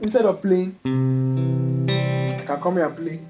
instead of playing, I can come here and play.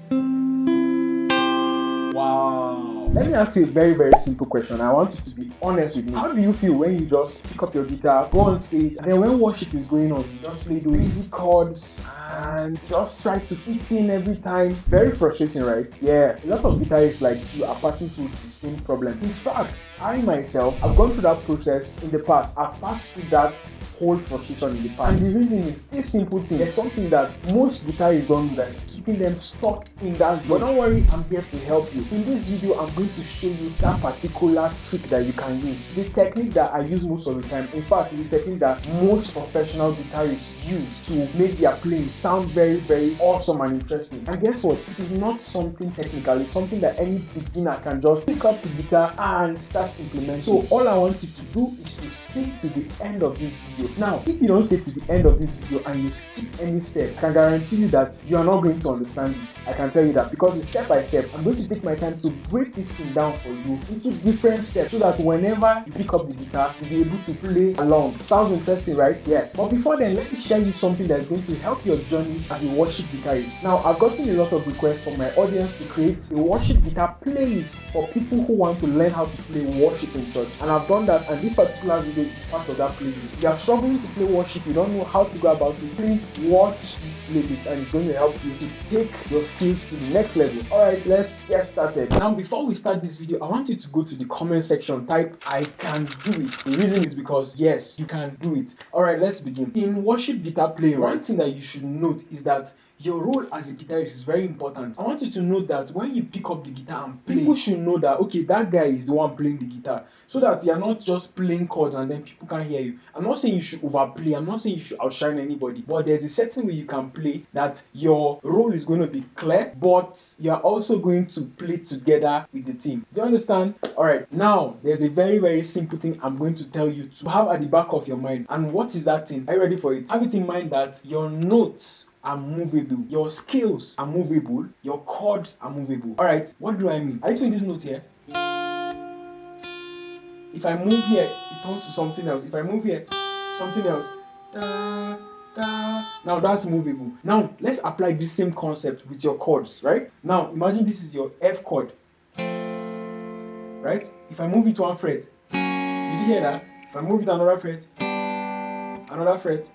Wow. Let me ask you a very, very simple question. I want you to be honest with me. How do you feel when you just pick up your guitar, go on stage, and then when worship is going on, you just play those easy chords and just try to fit in every time? Very frustrating, right? Yeah, a lot of guitarists like you are passing through the same problem. In fact, I myself, I've gone through that process in the past. I've passed through that whole frustration in the past. And the reason is this simple thing. There's something that most guitarists don't do that's keeping them stuck in that zone. But don't worry, I'm here to help you. In this video, I'm going to show you that particular trick that you can use. It's a technique that I use most of the time. In fact, it's a technique that most professional guitarists use to make their playing sound very, very awesome and interesting. And guess what? It is not something technical. It's something that any beginner can just pick up the guitar and start implementing. So all I want you to do is to stay to the end of this video. Now, if you don't stay to the end of this video and you skip any step, I can guarantee you that you are not going to understand it. I can tell you that, because it's step by step. I'm going to take my time to break this thing down for you into different steps so that whenever you pick up the guitar, you'll be able to play along. Sounds interesting, right? Yeah. But before then, let me share you something that's going to help your journey as a worship guitarist. Now, I've gotten a lot of requests from my audience to create a worship guitar playlist for people who want to learn how to play worship in church. And I've done that, and this particular video is part of that playlist. If you are struggling to play worship, you don't know how to go about it, please watch this playlist and it's going to help you to take your skills to the next level. Alright, let's get started. Now, before we start this video, I want you to go to the comment section, type "I can do it." The reason is because yes, you can do it. Alright, let's begin. In worship guitar playing, one thing that you should note is that your role as a guitarist is very important. I want you to know that when you pick up the guitar and play, people should know that, okay, that guy is the one playing the guitar, so that you're not just playing chords and then people can't hear you. I'm not saying you should overplay, I'm not saying you should outshine anybody, but there's a certain way you can play that your role is going to be clear, but you're also going to play together with the team. Do you understand? Alright, now there's a very, very simple thing I'm going to tell you to have at the back of your mind. And what is that thing? Are you ready for it? Have it in mind that your notes are movable, your scales are movable, your chords are movable. Alright, what do I mean? Are you seeing this note here? If I move here, it turns to something else. If I move here, something else. Da, da. Now that's movable. Now let's apply this same concept with your chords, right? Now imagine this is your F chord, right? If I move it one fret, did you hear that? If I move it another fret, another fret.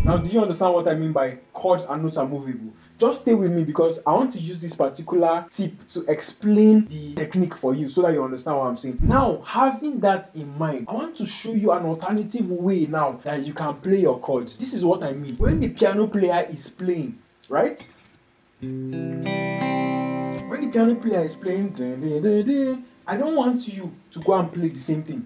Now, do you understand what I mean by chords and notes are movable? Just stay with me, because I want to use this particular tip to explain the technique for you so that you understand what I'm saying. Now, having that in mind, I want to show you an alternative way now that you can play your chords. This is what I mean. When the piano player is playing, right? When the piano player is playing, I don't want you to go and play the same thing.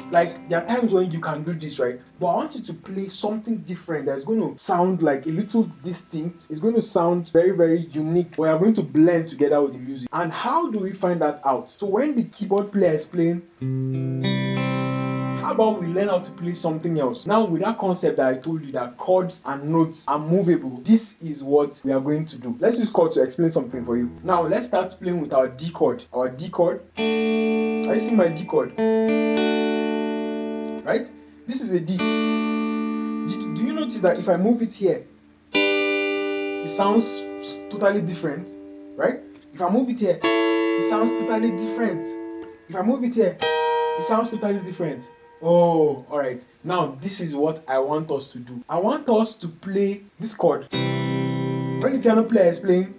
Like, there are times when you can do this, right? But I want you to play something different that's going to sound like a little distinct. It's going to sound very, very unique. We are going to blend together with the music. And how do we find that out? So when the keyboard player is playing, how about we learn how to play something else? Now, with that concept that I told you that chords and notes are movable, this is what we are going to do. Let's use chords to explain something for you. Now, let's start playing with our D chord. Our D chord. Are you seeing my D chord? Right? This is a D. Do you notice that if I move it here, it sounds totally different, right? If I move it here, it sounds totally different. If I move it here, it sounds totally different. Oh, alright. Now, this is what I want us to do. I want us to play this chord. When the piano player is playing,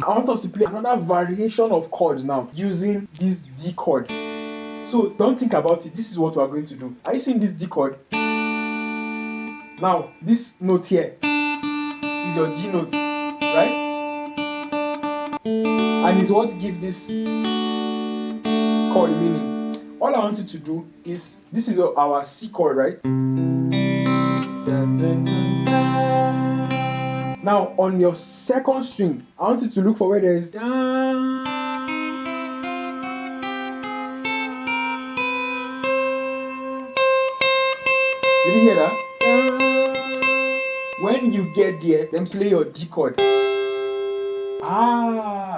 I want us to play another variation of chords now using this D chord. So don't think about it. This is what we are going to do. Are you seeing this D chord? Now, this note here is your D note, right? And is what gives this chord meaning. All I want you to do is, this is our C chord, right? Dun, dun, dun, dun. Now, on your second string, I want you to look for where there is dun. Did you hear that? When you get there, then play your D chord.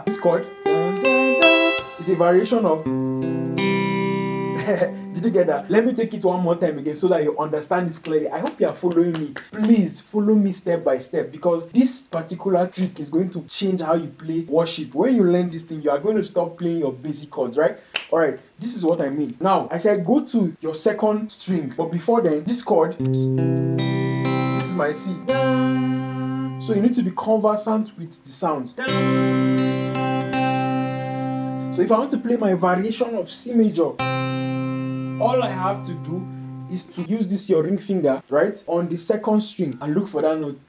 This chord is a variation of. Did Did you get that? Let me take it one more time again so that you understand this clearly. I hope you are following me. Please follow me step by step, because this particular trick is going to change how you play worship. When you learn this thing, you are going to stop playing your basic chords, right? Alright, this is what I mean. Now, I said go to your second string, but before then, this chord, this is my C. So you need to be conversant with the sound. So if I want to play my variation of C major, all I have to do is to use this your ring finger, right, on the second string and look for that note.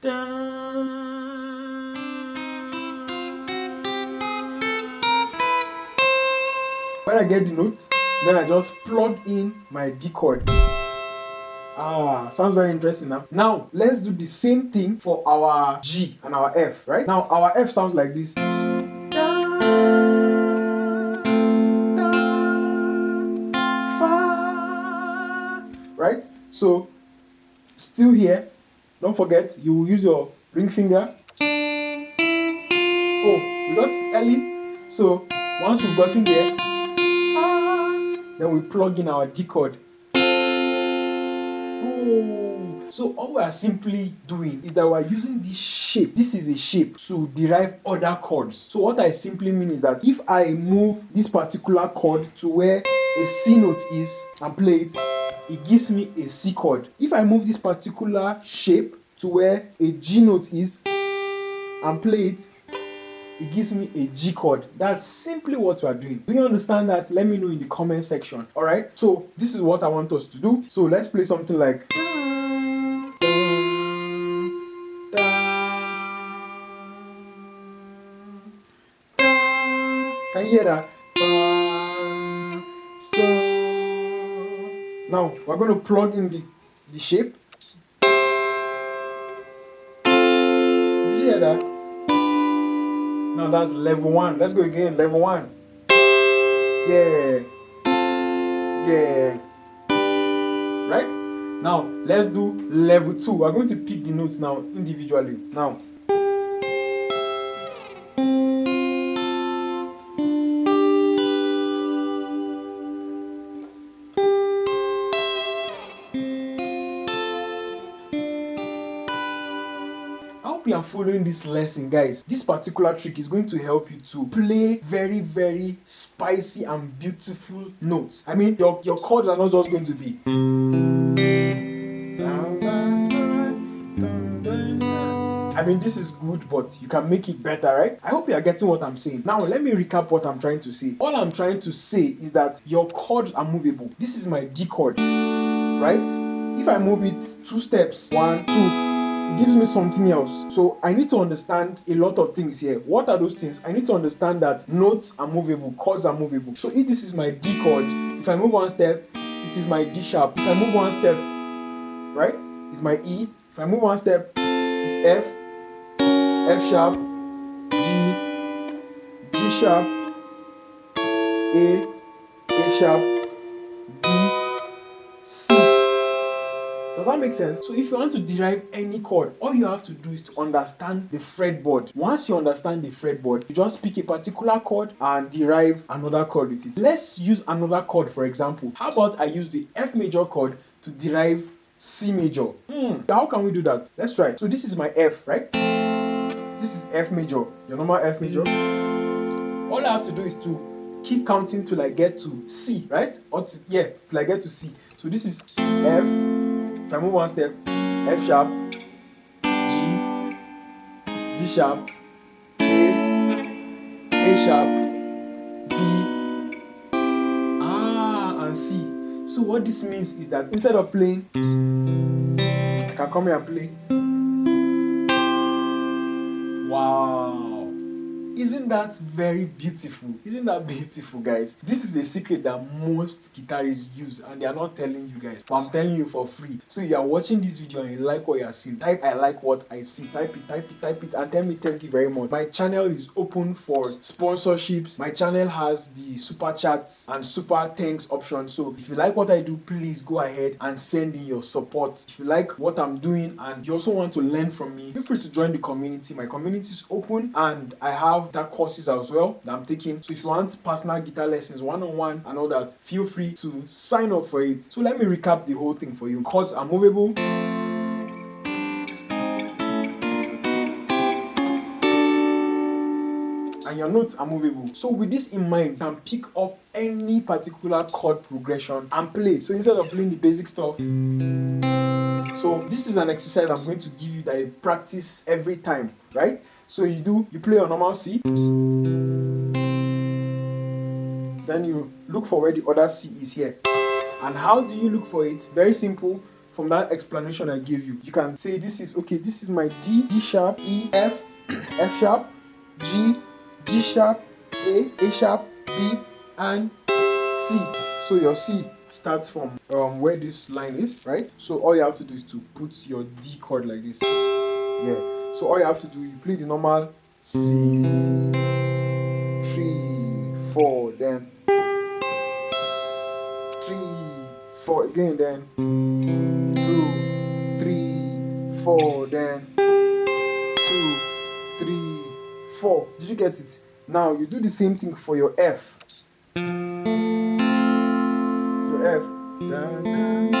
When I get the notes, then I just plug in my D chord. Sounds very interesting now. Now, let's do the same thing for our G and our F, right? Now, our F sounds like this. Right? So, still here, don't forget, you will use your ring finger. Oh, we got it early. So, once we've gotten there, then we plug in our D chord. Oh, so all we are simply doing is that we are using this shape. This is a shape to derive other chords. So what I simply mean is that if I move this particular chord to where a C note is and play it, it gives me a C chord. If I move this particular shape to where a G note is and play it, it gives me a G chord. That's simply what we are doing. Do you understand that? Let me know in the comment section. Alright, so this is what I want us to do. So let's play something like, can you hear that? Now we're going to plug in the shape. Did you hear that? Now that's level 1. Let's go again. Level 1. Yeah. Yeah. Right? Now let's do level 2. We're going to pick the notes now individually. Now. I hope you are following this lesson, guys. This particular trick is going to help you to play very, very spicy and beautiful notes. I mean, your chords are not just going to be. I mean, this is good, but you can make it better, right? I hope you are getting what I'm saying. Now, let me recap what I'm trying to say. All I'm trying to say is that your chords are movable. This is my D chord, right? If I move it 2 steps, 1, 2, it gives me something else. So I need to understand a lot of things here. What are those things? I need to understand that notes are movable, chords are movable. So if this is my D chord, if I move 1 step, it is my D sharp. If I move 1 step, right, it's my E. If I move 1 step, it's F, F sharp, G, G sharp, A sharp, D, C. Does that make sense? So if you want to derive any chord, all you have to do is to understand the fretboard. Once you understand the fretboard, you just pick a particular chord and derive another chord with it. Let's use another chord, for example. How about I use the F major chord to derive C major? How can we do that? Let's try. So this is my F, right? This is F major, your normal F major. All I have to do is to keep counting till I get to C, right? Or till I get to C. So this is F. If I move 1 step, F sharp, G, D sharp, A sharp, B, and C. So what this means is that instead of playing, I can come here and play. Wow. Isn't that very beautiful? Isn't that beautiful, guys? This is a secret that most guitarists use and they are not telling you guys, but I'm telling you for free. So you are watching this video and you like what you are seeing, type I like what I see. Type it and tell me thank you very much. My channel is open for sponsorships. My channel has the super chats and super thanks option. So if you like what I do, please go ahead and send in your support. If you like what I'm doing and you also want to learn from me, feel free to join the community. My community is open and I have have that courses as well that I'm taking. So if you want personal guitar lessons, one-on-one and all that, feel free to sign up for it. So let me recap the whole thing for you. Chords are movable. And your notes are movable. So with this in mind, you can pick up any particular chord progression and play. So instead of playing the basic stuff, so this is an exercise I'm going to give you that you practice every time, right? So you play a normal C, then you look for where the other C is here. And how do you look for it? Very simple. From that explanation I gave you, you can say this is my D, D sharp, E, F, F sharp, G, G sharp, A sharp, B, and C. So your C starts from where this line is, right? So all you have to do is to put your D chord like this. Yeah. So all you have to do, you play the normal C, 3, 4, then 3, 4 again, then 2, 3, 4, then 2, 3, 4. Did you get it? Now you do the same thing for your F. Your F. Da, da, da.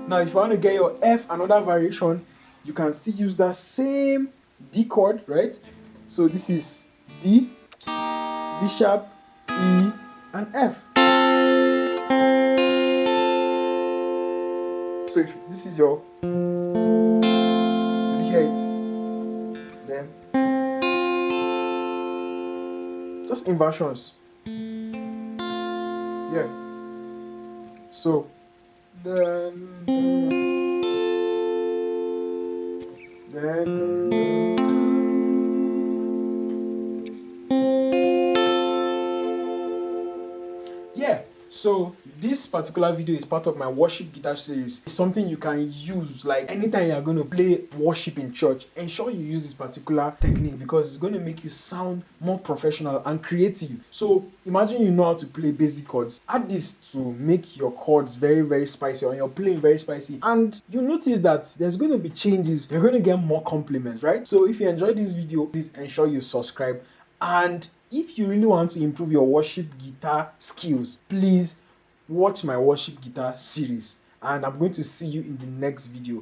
Now if you want to get your F another variation, you can still use that same D chord, right? So this is D, D sharp, E, and F. So if this is your, did you hear it? Then just inversions. Yeah. So then yeah. So this particular video is part of my worship guitar series. It's something you can use like anytime you're going to play worship in church. Ensure you use this particular technique because it's going to make you sound more professional and creative. So imagine you know how to play basic chords. Add this to make your chords very, very spicy, or you're playing very spicy, and you notice that there's going to be changes. You're going to get more compliments, right? So if you enjoyed this video, please ensure you subscribe. And if you really want to improve your worship guitar skills, please watch my worship guitar series. And I'm going to see you in the next video.